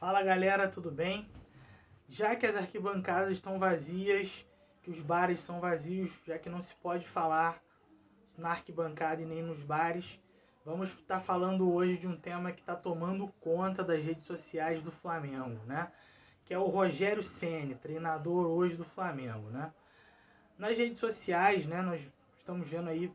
Fala galera, tudo bem? Já que as arquibancadas estão vazias, que os bares são vazios, já que não se pode falar na arquibancada e nem nos bares, vamos estar falando hoje de um tema que está tomando conta das redes sociais do Flamengo, né? Que é o Rogério Ceni, treinador hoje do Flamengo, né? Nas redes sociais, né, nós estamos vendo aí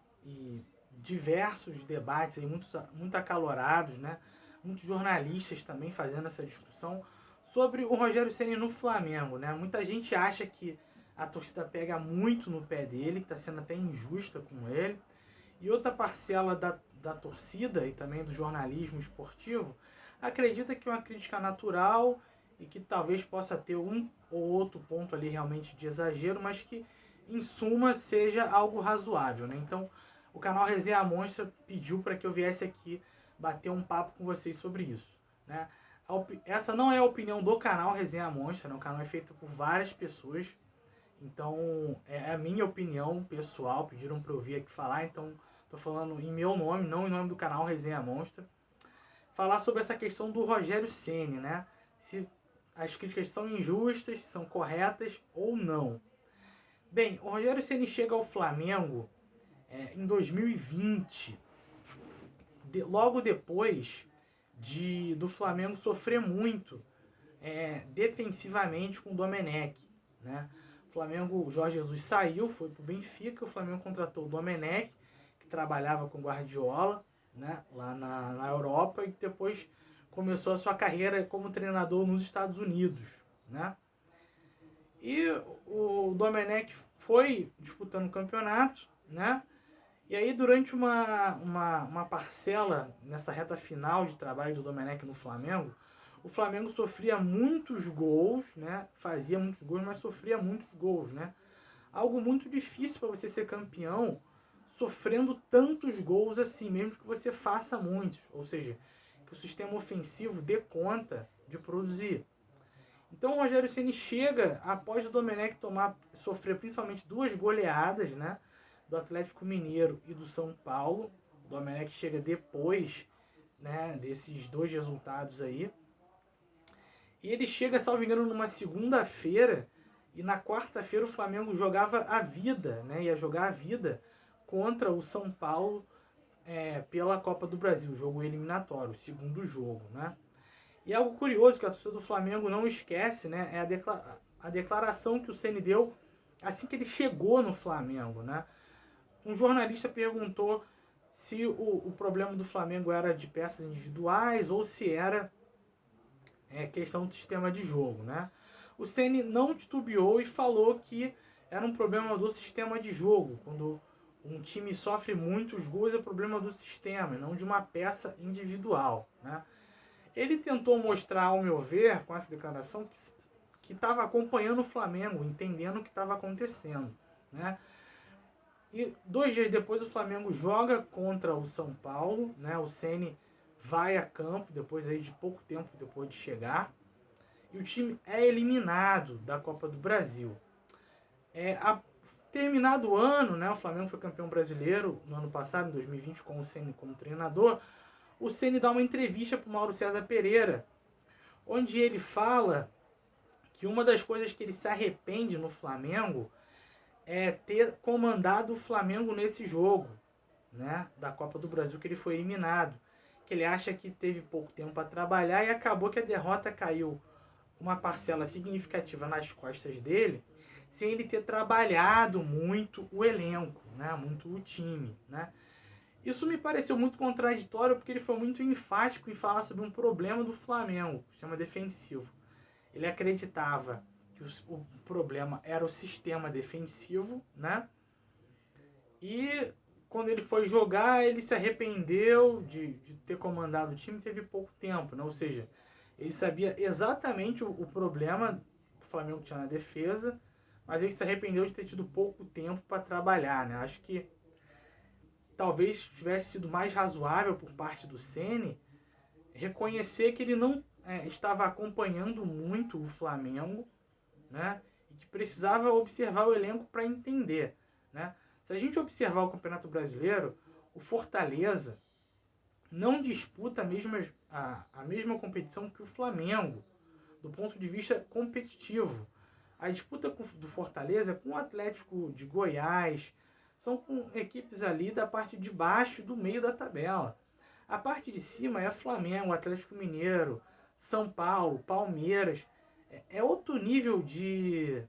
diversos debates aí muito acalorados, né? Muitos jornalistas também fazendo essa discussão sobre o Rogério Ceni no Flamengo, né? Muita gente acha que a torcida pega muito no pé dele, que está sendo até injusta com ele. E outra parcela da torcida e também do jornalismo esportivo acredita que é uma crítica natural e que talvez possa ter um ou outro ponto ali realmente de exagero, mas que em suma seja algo razoável, né? Então o canal Resenha Monstra pediu para que eu viesse aqui bater um papo com vocês sobre isso, né? Essa não é a opinião do canal Resenha Monstra, né? O canal é feito por várias pessoas, então é a minha opinião pessoal, pediram para eu vir aqui falar, então estou falando em meu nome, não em nome do canal Resenha Monstra, falar sobre essa questão do Rogério Ceni, né? Se as críticas são injustas, se são corretas ou não. Bem, o Rogério Ceni chega ao Flamengo em 2020, logo depois do Flamengo sofrer muito defensivamente com o Domenech, né? O Flamengo, o Jorge Jesus saiu, foi para o Benfica, o Flamengo contratou o Domenech, que trabalhava com Guardiola, né, lá na Europa, e depois começou a sua carreira como treinador nos Estados Unidos, né? E o Domenech foi disputando o campeonato, né? E aí, durante uma parcela nessa reta final de trabalho do Domenech no Flamengo, o Flamengo sofria muitos gols, né? Fazia muitos gols, mas sofria muitos gols, né? Algo muito difícil para você ser campeão sofrendo tantos gols assim, mesmo que você faça muitos. Ou seja, que o sistema ofensivo dê conta de produzir. Então o Rogério Ceni chega após o Domenech sofrer principalmente duas goleadas, né? Do Atlético Mineiro e do São Paulo. O Domenech chega depois, né, desses dois resultados aí. E ele chega, salvo engano, numa segunda-feira, e na quarta-feira o Flamengo jogava a vida, né? Ia jogar a vida contra o São Paulo pela Copa do Brasil, jogo eliminatório, o segundo jogo, né? E algo curioso que a torcida do Flamengo não esquece, né, é a declaração que o Ceni deu assim que ele chegou no Flamengo, né? Um jornalista perguntou se o problema do Flamengo era de peças individuais ou se era questão do sistema de jogo, né? O Ceni não titubeou e falou que era um problema do sistema de jogo. Quando um time sofre muitos gols, é problema do sistema, não de uma peça individual, né? Ele tentou mostrar, ao meu ver, com essa declaração, que estava acompanhando o Flamengo, entendendo o que estava acontecendo, né? E 2 dias depois o Flamengo joga contra o São Paulo, né? O Ceni vai a campo, depois aí de pouco tempo depois de chegar, e o time é eliminado da Copa do Brasil. Terminado o ano, né? O Flamengo foi campeão brasileiro no ano passado, em 2020, com o Ceni como treinador. O Ceni dá uma entrevista para o Mauro César Pereira, onde ele fala que uma das coisas que ele se arrepende no Flamengo é ter comandado o Flamengo nesse jogo, né, da Copa do Brasil, que ele foi eliminado. Que ele acha que teve pouco tempo para trabalhar e acabou que a derrota caiu uma parcela significativa nas costas dele, sem ele ter trabalhado muito o elenco, né, muito o time, né? Isso me pareceu muito contraditório porque ele foi muito enfático em falar sobre um problema do Flamengo, o sistema defensivo. Ele acreditava que o problema era o sistema defensivo, né? E quando ele foi jogar, ele se arrependeu de ter comandado o time, teve pouco tempo, né? Ou seja, ele sabia exatamente o problema que o Flamengo tinha na defesa, mas ele se arrependeu de ter tido pouco tempo para trabalhar, né? Acho que talvez tivesse sido mais razoável por parte do Ceni reconhecer que ele não estava acompanhando muito o Flamengo, né? E que precisava observar o elenco para entender, né? Se a gente observar o Campeonato Brasileiro, o Fortaleza não disputa a mesma competição que o Flamengo, do ponto de vista competitivo. A disputa do Fortaleza com o Atlético de Goiás são com equipes ali da parte de baixo do meio da tabela. A parte de cima é Flamengo, Atlético Mineiro, São Paulo, Palmeiras. É outro nível de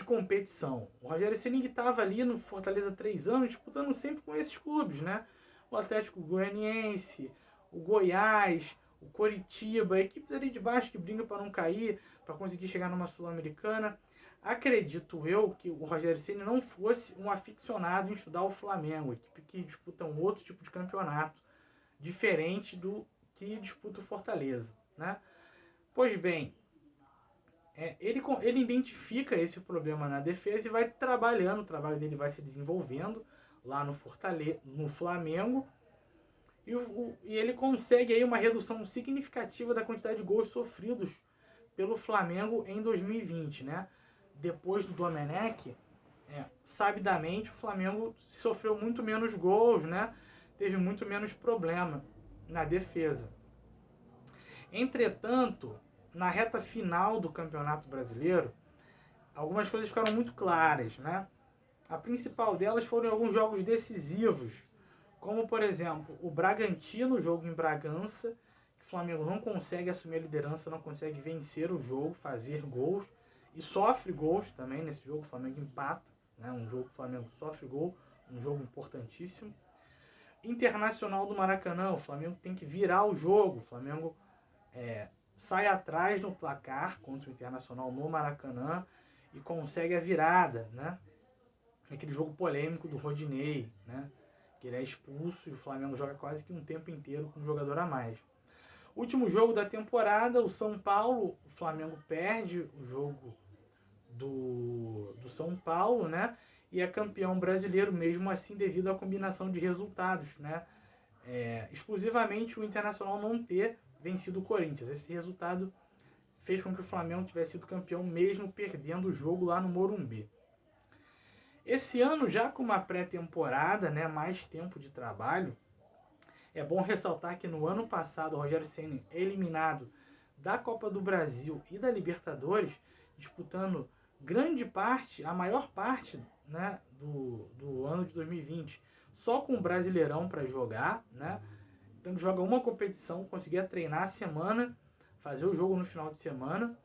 competição. O Rogério Ceni estava ali no Fortaleza há 3 anos, disputando sempre com esses clubes, né? O Atlético Goianiense, o Goiás, o Coritiba, equipes ali de baixo que brigam para não cair, para conseguir chegar numa Sul-Americana. Acredito eu que o Rogério Ceni não fosse um aficionado em estudar o Flamengo, equipe que disputa um outro tipo de campeonato, diferente do que disputa o Fortaleza, né? Pois bem, ele identifica esse problema na defesa e vai trabalhando, o trabalho dele vai se desenvolvendo lá no Flamengo, e ele consegue aí uma redução significativa da quantidade de gols sofridos pelo Flamengo em 2020, né? Depois do Domenech, sabidamente o Flamengo sofreu muito menos gols, né? Teve muito menos problema na defesa. Entretanto, na reta final do Campeonato Brasileiro, algumas coisas ficaram muito claras, né? A principal delas foram alguns jogos decisivos, como, por exemplo, o Bragantino, jogo em Bragança, que o Flamengo não consegue assumir a liderança, não consegue vencer o jogo, fazer gols, e sofre gols também nesse jogo. O Flamengo empata, né? Um jogo que o Flamengo sofre gol, um jogo importantíssimo. Internacional do Maracanã, o Flamengo tem que virar o jogo, o Flamengo sai atrás no placar contra o Internacional no Maracanã e consegue a virada, né? Aquele jogo polêmico do Rodinei, né? Que ele é expulso e o Flamengo joga quase que um tempo inteiro com um jogador a mais. Último jogo da temporada, o São Paulo, o Flamengo perde o jogo do São Paulo, né? E é campeão brasileiro mesmo assim devido à combinação de resultados, né? Exclusivamente o Internacional não ter vencido o Corinthians. Esse resultado fez com que o Flamengo tivesse sido campeão mesmo perdendo o jogo lá no Morumbi. Esse ano, já com uma pré-temporada, né, mais tempo de trabalho, é bom ressaltar que no ano passado o Rogério Ceni é eliminado da Copa do Brasil e da Libertadores, disputando grande parte, a maior parte, né, do ano de 2020, só com o Brasileirão para jogar, né? Então joga uma competição, conseguia treinar a semana, fazer o jogo no final de semana.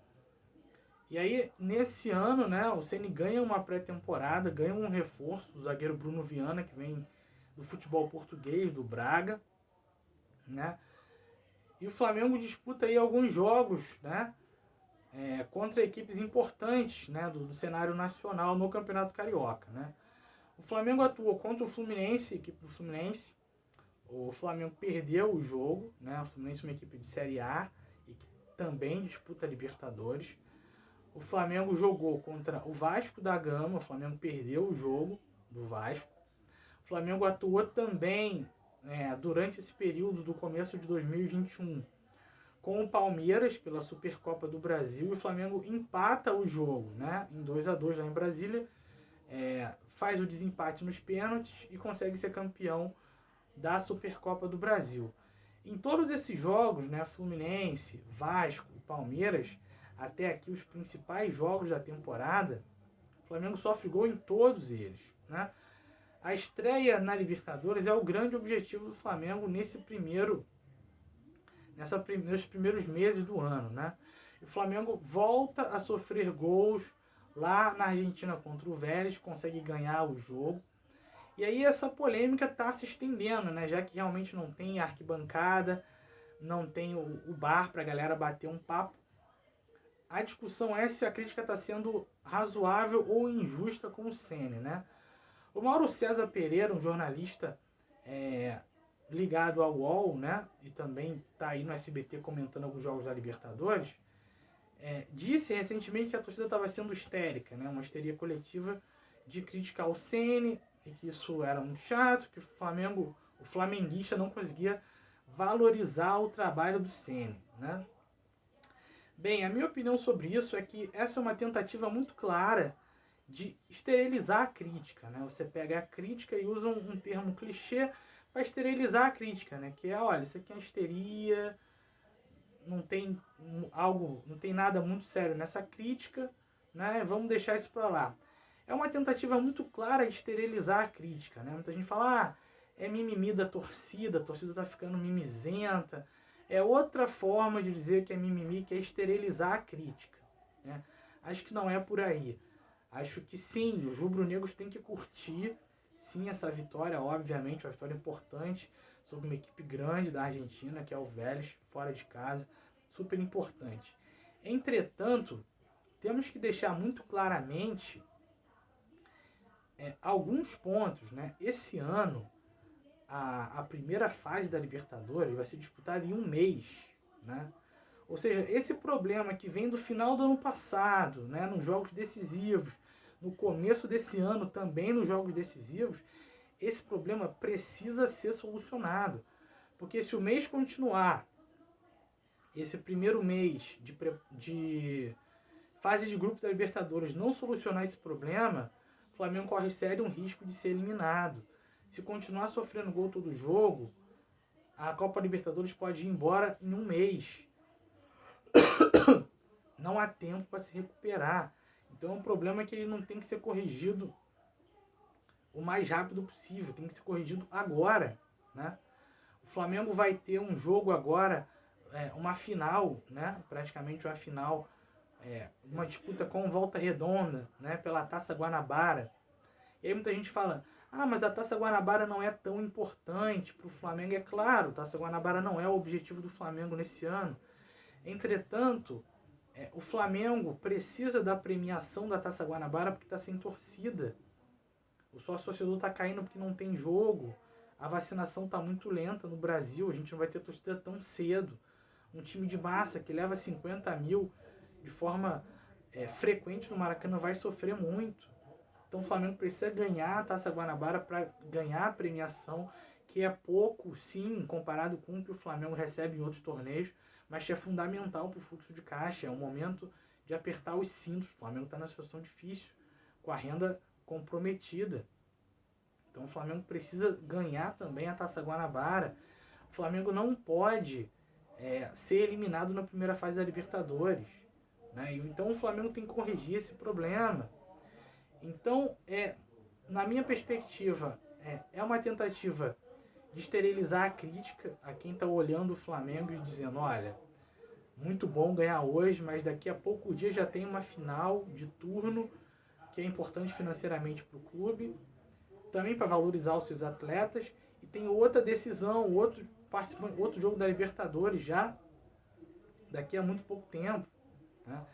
E aí, nesse ano, né, o Ceni ganha uma pré-temporada, ganha um reforço do zagueiro Bruno Viana, que vem do futebol português, do Braga, né? E o Flamengo disputa aí alguns jogos, né, contra equipes importantes, né, do cenário nacional no Campeonato Carioca, né? O Flamengo atuou contra o Fluminense, equipe do Fluminense. O Flamengo perdeu o jogo, né? O Fluminense é uma equipe de Série A e que também disputa a Libertadores. O Flamengo jogou contra o Vasco da Gama, o Flamengo perdeu o jogo do Vasco. O Flamengo atuou também durante esse período do começo de 2021 com o Palmeiras pela Supercopa do Brasil, e o Flamengo empata o jogo, né, em 2-2 lá em Brasília, faz o desempate nos pênaltis e consegue ser campeão da Supercopa do Brasil. Em todos esses jogos, né, Fluminense, Vasco e Palmeiras, até aqui os principais jogos da temporada, o Flamengo sofre gol em todos eles, né? A estreia na Libertadores é o grande objetivo do Flamengo nesses primeiros meses do ano, né? O Flamengo volta a sofrer gols lá na Argentina contra o Vélez, consegue ganhar o jogo. E aí essa polêmica está se estendendo, né? Já que realmente não tem arquibancada, não tem o bar para a galera bater um papo. A discussão é se a crítica está sendo razoável ou injusta com o Ceni, né? O Mauro César Pereira, um jornalista ligado ao UOL, né? E também está aí no SBT comentando alguns jogos da Libertadores, disse recentemente que a torcida estava sendo histérica, né? Uma histeria coletiva de criticar o Ceni, e que isso era muito chato, que o flamenguista não conseguia valorizar o trabalho do Ceni, né? Bem, a minha opinião sobre isso é que essa é uma tentativa muito clara de esterilizar a crítica, né? Você pega a crítica e usa um termo clichê para esterilizar a crítica, né? Que olha, isso aqui é histeria, não tem não tem nada muito sério nessa crítica, né? Vamos deixar isso para lá. É uma tentativa muito clara de esterilizar a crítica, né? Muita gente fala, é mimimi da torcida, a torcida tá ficando mimizenta. É outra forma de dizer que é mimimi, que é esterilizar a crítica, né? Acho que não é por aí. Acho que sim, os rubro-negros têm que curtir, sim, essa vitória, obviamente, uma vitória importante sobre uma equipe grande da Argentina, que é o Vélez, fora de casa, super importante. Entretanto, temos que deixar muito claramente alguns pontos, né? Esse ano, a primeira fase da Libertadores vai ser disputada em um mês, né? Ou seja, esse problema que vem do final do ano passado, né, nos jogos decisivos, no começo desse ano também nos jogos decisivos, esse problema precisa ser solucionado. Porque se o mês continuar, esse primeiro mês de fase de grupos da Libertadores não solucionar esse problema, o Flamengo corre sério um risco de ser eliminado. Se continuar sofrendo gol todo jogo, a Copa Libertadores pode ir embora em um mês. Não há tempo para se recuperar. Então é um problema que ele não tem que ser corrigido o mais rápido possível, tem que ser corrigido agora, né? O Flamengo vai ter um jogo agora, uma final, né? Praticamente uma final, uma disputa com Volta Redonda, né? Pela Taça Guanabara. E aí muita gente fala, mas a Taça Guanabara não é tão importante para o Flamengo. É claro, a Taça Guanabara não é o objetivo do Flamengo nesse ano. Entretanto, o Flamengo precisa da premiação da Taça Guanabara porque está sem torcida. O sócio-torcedor está caindo porque não tem jogo. A vacinação está muito lenta no Brasil. A gente não vai ter torcida tão cedo. Um time de massa que leva 50 mil de forma frequente no Maracanã vai sofrer muito. Então o Flamengo precisa ganhar a Taça Guanabara para ganhar a premiação, que é pouco, sim, comparado com o que o Flamengo recebe em outros torneios, mas que é fundamental para o fluxo de caixa. É um momento de apertar os cintos. O Flamengo está numa situação difícil, com a renda comprometida. Então o Flamengo precisa ganhar também a Taça Guanabara. O Flamengo não pode ser eliminado na primeira fase da Libertadores, né? Então o Flamengo tem que corrigir esse problema. Então, na minha perspectiva, é uma tentativa de esterilizar a crítica a quem está olhando o Flamengo e dizendo, olha, muito bom ganhar hoje, mas daqui a pouco dia já tem uma final de turno que é importante financeiramente para o clube, também para valorizar os seus atletas, e tem outra decisão, outro jogo da Libertadores já daqui a muito pouco tempo, né?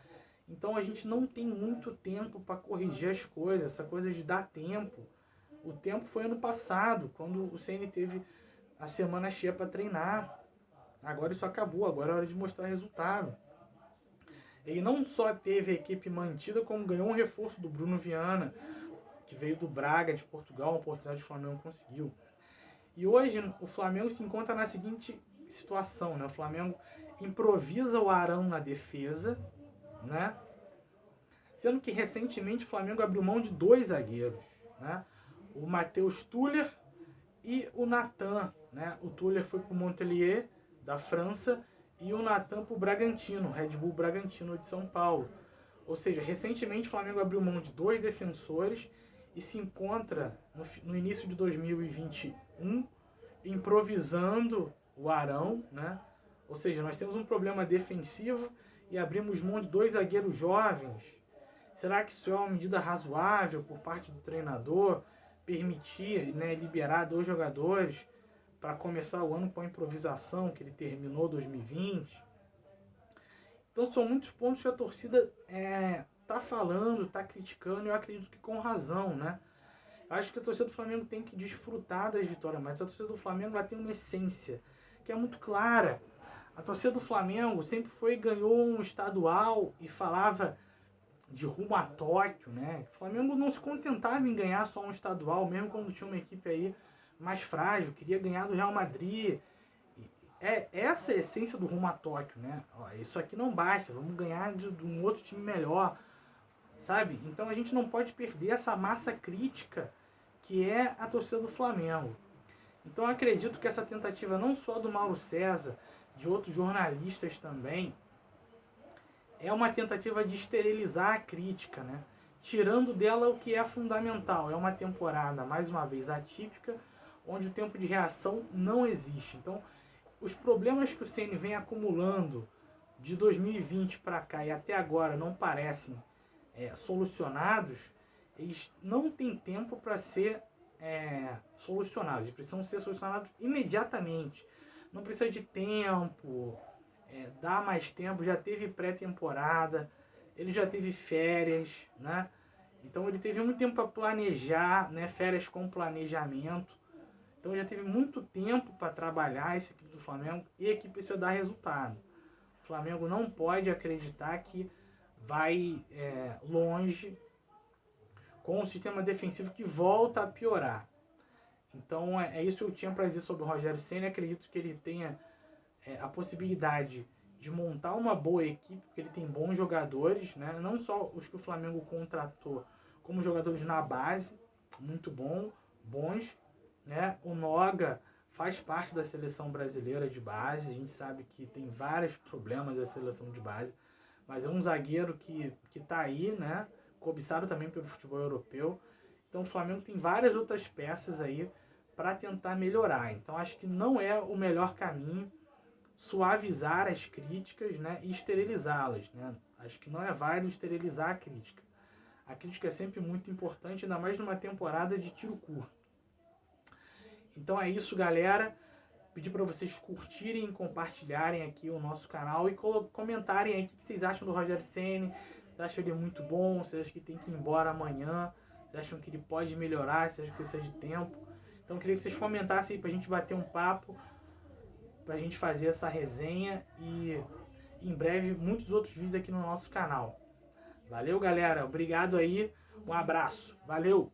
Então a gente não tem muito tempo para corrigir as coisas, essa coisa de dar tempo. O tempo foi ano passado, quando o CN teve a semana cheia para treinar. Agora isso acabou, agora é hora de mostrar resultado. Ele não só teve a equipe mantida, como ganhou um reforço do Bruno Viana, que veio do Braga, de Portugal, uma oportunidade que o Flamengo conseguiu. E hoje o Flamengo se encontra na seguinte situação, né? O Flamengo improvisa o Arão na defesa, né? Sendo que recentemente o Flamengo abriu mão de 2 zagueiros, né? O Matheus Tuller e o Natan, né? O Tuller foi para o Montpellier, da França, e o Natan para o Bragantino, Red Bull Bragantino de São Paulo. Ou seja, recentemente o Flamengo abriu mão de 2 defensores e se encontra no início de 2021 improvisando o Arão, né? Ou seja, nós temos um problema defensivo e abrimos mão de 2 zagueiros jovens. Será que isso é uma medida razoável por parte do treinador? Permitir, né, liberar 2 jogadores para começar o ano com a improvisação que ele terminou 2020? Então são muitos pontos que a torcida tá falando, tá criticando, e eu acredito que com razão, né? Acho que a torcida do Flamengo tem que desfrutar das vitórias, mas a torcida do Flamengo ela tem uma essência que é muito clara. A torcida do Flamengo sempre ganhou um estadual e falava de rumo a Tóquio, né? O Flamengo não se contentava em ganhar só um estadual, mesmo quando tinha uma equipe aí mais frágil, queria ganhar do Real Madrid. Essa é a essência do rumo a Tóquio, né? Isso aqui não basta, vamos ganhar de um outro time melhor, sabe? Então a gente não pode perder essa massa crítica que é a torcida do Flamengo. Então eu acredito que essa tentativa não só do Mauro César de outros jornalistas também, é uma tentativa de esterilizar a crítica, né? Tirando dela o que é fundamental. É uma temporada, mais uma vez, atípica, onde o tempo de reação não existe. Então, os problemas que o Ceni vem acumulando de 2020 para cá e até agora não parecem solucionados, eles não têm tempo para ser solucionados. Eles precisam ser solucionados imediatamente. Não precisa de tempo, dar mais tempo. Já teve pré-temporada, ele já teve férias, né? Então ele teve muito tempo para planejar, né? Férias com planejamento. Então já teve muito tempo para trabalhar essa equipe do Flamengo e a equipe precisa dar resultado. O Flamengo não pode acreditar que vai longe com um sistema defensivo que volta a piorar. Então é isso que eu tinha para dizer sobre o Rogério Ceni. Acredito que ele tenha a possibilidade de montar uma boa equipe, porque ele tem bons jogadores, né? Não só os que o Flamengo contratou, como jogadores na base, muito bons, né? O Noga faz parte da seleção brasileira de base, a gente sabe que tem vários problemas da seleção de base, mas é um zagueiro que tá aí, né? Cobiçado também pelo futebol europeu. Então o Flamengo tem várias outras peças aí para tentar melhorar. Então acho que não é o melhor caminho suavizar as críticas, né, e esterilizá-las, né? Acho que não é válido esterilizar a crítica. A crítica é sempre muito importante, ainda mais numa temporada de tiro curto. Então é isso, galera. Pedir para vocês curtirem e compartilharem aqui o nosso canal e comentarem aí o que vocês acham do Rogério Ceni. Vocês acham ele muito bom? Vocês acham que tem que ir embora amanhã? Vocês acham que ele pode melhorar? Vocês acham que precisa de tempo? Então eu queria que vocês comentassem aí pra gente bater um papo, pra gente fazer essa resenha e em breve muitos outros vídeos aqui no nosso canal. Valeu, galera. Obrigado aí. Um abraço. Valeu!